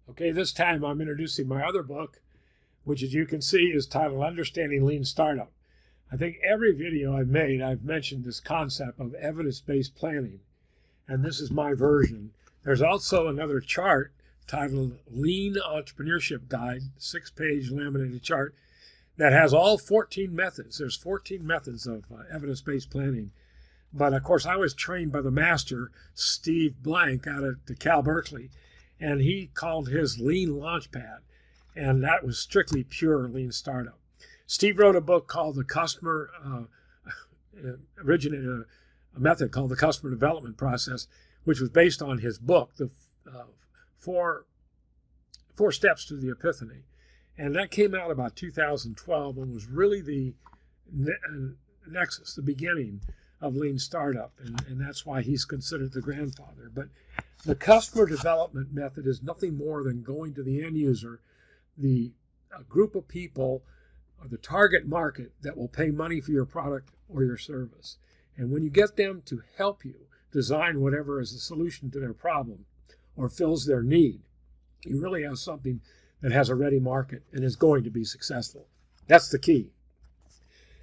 Okay, this time I'm introducing my other book, which as you can see is titled Understanding Lean Startup. I think every video I've made, I've mentioned this concept of evidence-based planning, and this is my version. There's also another chart titled Lean Entrepreneurship Guide, 6-page laminated chart that has all 14 methods. There's 14 methods of evidence-based planning. But of course, I was trained by the master, Steve Blank, out at Cal Berkeley, and he called his Lean Launchpad, and that was strictly pure Lean Startup. Steve wrote a book called The Customer, originated a method called the Customer Development Process, which was based on his book, the four Steps to the Epiphany. And that came out about 2012 and was really the nexus, the beginning of Lean Startup, and that's why he's considered the grandfather. But the customer development method is nothing more than going to the end user, the group of people or the target market that will pay money for your product or your service. And when you get them to help you design whatever is a solution to their problem or fills their need, you really have something that has a ready market and is going to be successful. That's the key.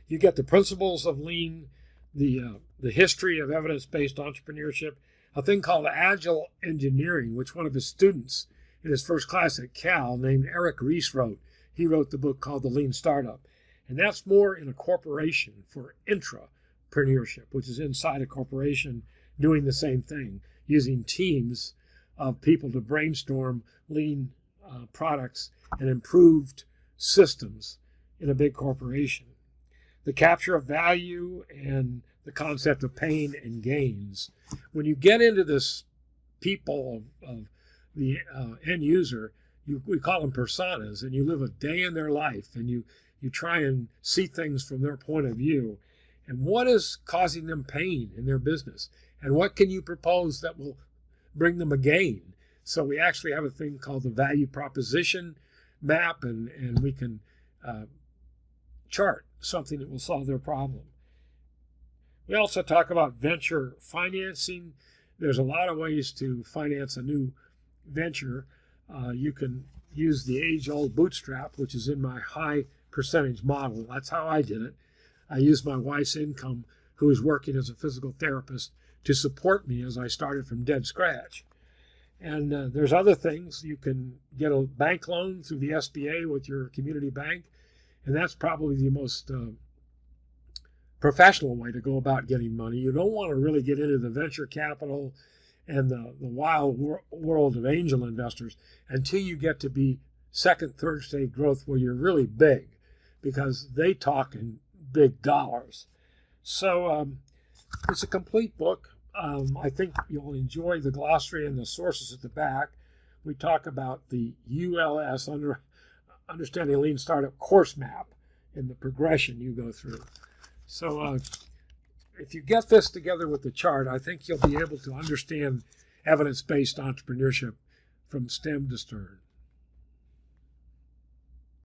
You get the principles of Lean, the history of evidence-based entrepreneurship, a thing called agile engineering, which one of his students in his first class at Cal named Eric Ries wrote. He wrote the book called The Lean Startup. And that's more in a corporation for intrapreneurship, which is inside a corporation doing the same thing, using teams of people to brainstorm lean products and improved systems in a big corporation. The capture of value and the concept of pain and gains. When you get into this people of the end user, we call them personas, and you live a day in their life, and you try and see things from their point of view. And what is causing them pain in their business? And what can you propose that will bring them a gain? So we actually have a thing called the value proposition map, and we can chart something that will solve their problem. We also talk about venture financing. There's a lot of ways to finance a new venture. You can use the age-old bootstrap, which is in my high percentage model. That's how I did it. I used my wife's income, who was working as a physical therapist, to support me as I started from dead scratch. And there's other things. You can get a bank loan through the SBA with your community bank, and that's probably the most professional way to go about getting money. You don't want to really get into the venture capital and the wild world of angel investors until you get to be second, third stage growth where you're really big, because they talk in big dollars. So it's a complete book. I think you'll enjoy the glossary and the sources at the back. We talk about the ULS, Understanding Lean Startup course map, and the progression you go through. So if you get this together with the chart, I think you'll be able to understand evidence-based entrepreneurship from stem to stern.